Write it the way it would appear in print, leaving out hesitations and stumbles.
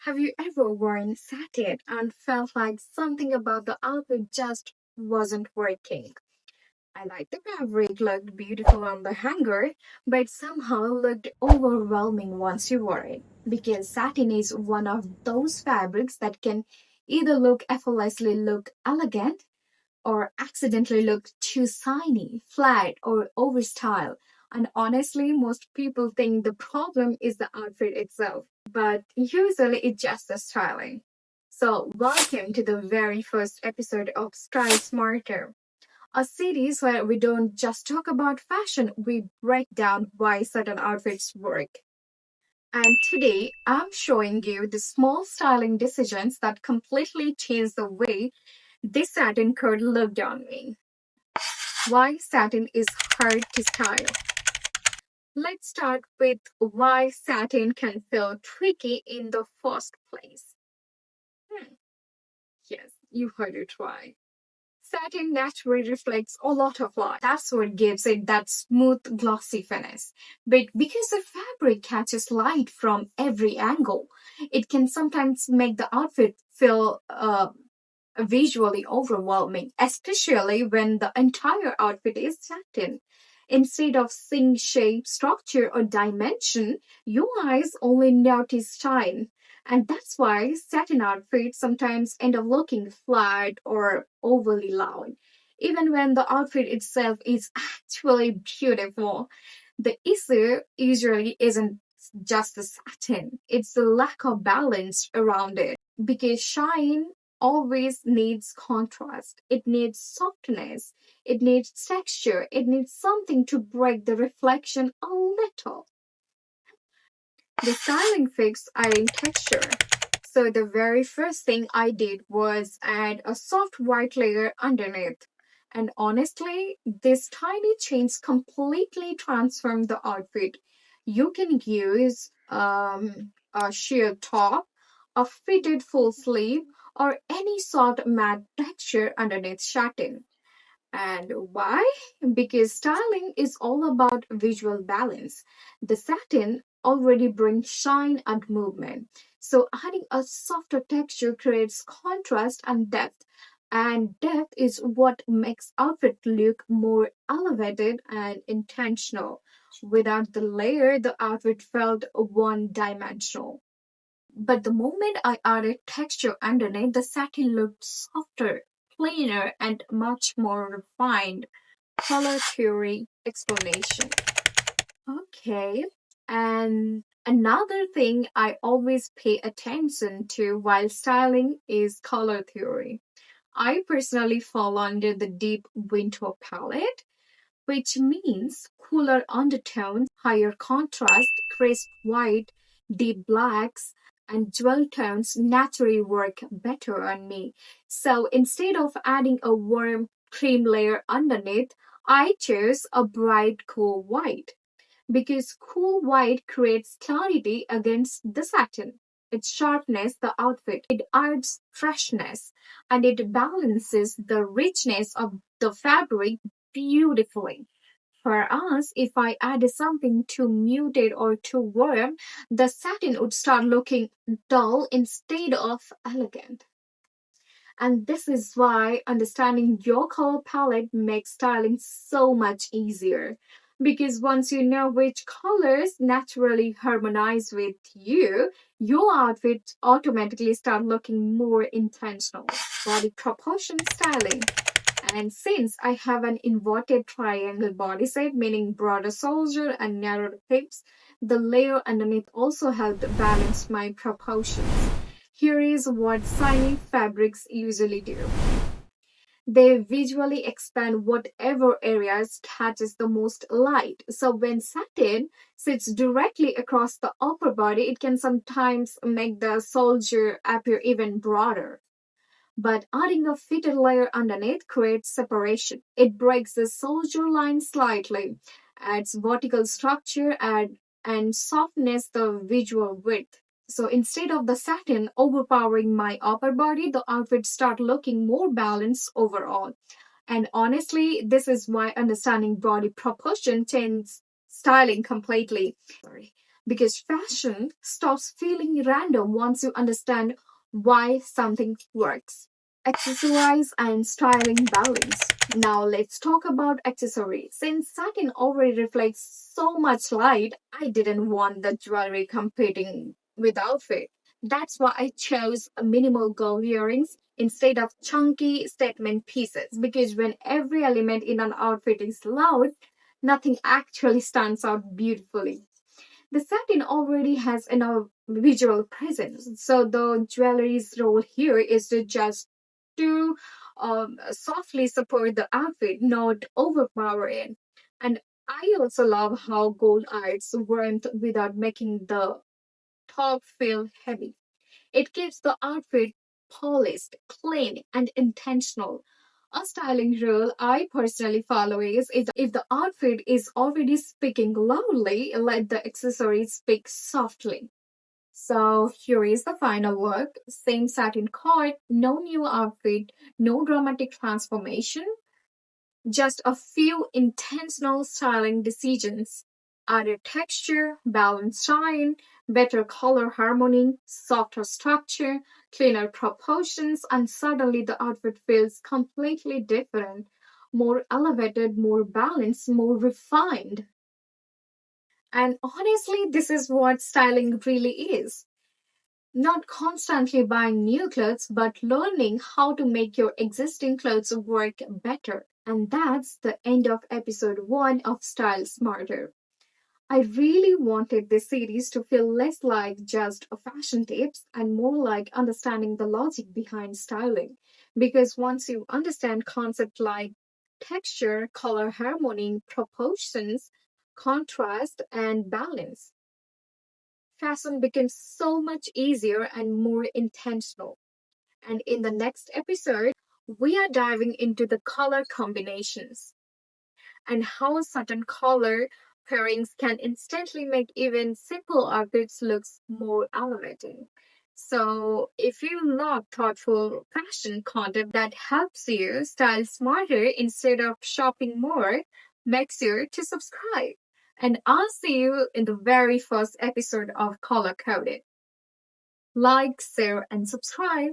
Have you ever worn satin and felt like something about the outfit just wasn't working? I like the fabric looked beautiful on the hanger, but somehow looked overwhelming once you wore it. Because satin is one of those fabrics that can either look effortlessly look elegant or accidentally look too shiny, flat, or overstyled. And honestly, most people think the problem is the outfit itself, but usually it's just the styling. So, welcome to the very first episode of Style Smarter, a series where we don't just talk about fashion, we break down why certain outfits work. And today, I'm showing you the small styling decisions that completely change the way this satin coat looked on me. Why satin is hard to style. Let's start with why satin can feel tricky in the first place. Hmm, yes, you heard it right. Satin naturally reflects a lot of light. That's what gives it that smooth, glossy finish. But because the fabric catches light from every angle, it can sometimes make the outfit feel visually overwhelming, especially when the entire outfit is satin. Instead of seeing shape, structure, or dimension, your eyes only notice shine. And that's why satin outfits sometimes end up looking flat or overly loud, even when the outfit itself is actually beautiful. The issue usually isn't just the satin, it's the lack of balance around it. Because shine always needs contrast, it needs softness, it needs texture, it needs something to break the reflection a little. The styling fix adding texture. So the very first thing I did was add a soft white layer underneath. And honestly, this tiny change completely transformed the outfit. You can use a sheer top, a fitted full sleeve, or any soft matte texture underneath satin. And why? Because styling is all about visual balance. The satin already brings shine and movement. So adding a softer texture creates contrast and depth. And depth is what makes outfit look more elevated and intentional. Without the layer, the outfit felt one-dimensional. But the moment I added texture underneath, the satin looked softer, cleaner, and much more refined. Color theory explanation. Okay. And another thing I always pay attention to while styling is color theory. I personally fall under the deep winter palette, which means cooler undertones, higher contrast, crisp white, deep blacks, and jewel tones naturally work better on me. So instead of adding a warm cream layer underneath, I chose a bright cool white because cool white creates clarity against the satin. It sharpens the outfit, it adds freshness, and it balances the richness of the fabric beautifully. For us, if I added something too muted or too warm, the satin would start looking dull instead of elegant. And this is why understanding your color palette makes styling so much easier. Because once you know which colors naturally harmonize with you, your outfit automatically start looking more intentional. Body proportion styling. And since I have an inverted triangle body set, meaning broader shoulder and narrower hips, the layer underneath also helped balance my proportions. Here is what shiny fabrics usually do. They visually expand whatever areas catches the most light. So when satin sits directly across the upper body, it can sometimes make the shoulder appear even broader. But adding a fitted layer underneath creates separation. It breaks the shoulder line slightly, adds vertical structure, and softens the visual width. So instead of the satin overpowering my upper body, the outfit start looking more balanced overall. And honestly, this is why understanding body proportion changes styling completely. Sorry. because fashion stops feeling random once you understand why something works. Accessorize and styling balance. Now let's talk about accessories. Since satin already reflects so much light, I didn't want the jewelry competing with outfit. That's why I chose minimal gold earrings instead of chunky statement pieces, because when every element in an outfit is loud, nothing actually stands out beautifully. The satin already has enough visual presence, so the jewelry's role here is to just to softly support the outfit, not overpower it. And I also love how gold adds warmth without making the top feel heavy. It keeps the outfit polished, clean, and intentional. A styling rule I personally follow is if the outfit is already speaking loudly, let the accessories speak softly. So here is the final work. Same satin cord, no new outfit, no dramatic transformation, just a few intentional styling decisions. Added texture, balanced shine, better color harmony, softer structure, cleaner proportions, and suddenly the outfit feels completely different, more elevated, more balanced, more refined. And honestly, this is what styling really is. Not constantly buying new clothes, but learning how to make your existing clothes work better. And that's the end of episode 1 of Style Smarter. I really wanted this series to feel less like just fashion tips and more like understanding the logic behind styling. Because once you understand concepts like texture, color harmony, proportions, contrast, and balance, fashion becomes so much easier and more intentional. And in the next episode, we are diving into the color combinations and how certain color pairings can instantly make even simple outfits look more elevating. So, if you love thoughtful fashion content that helps you style smarter instead of shopping more, make sure to subscribe. And I'll see you in the very first episode of Color Coded. Like, share, and subscribe.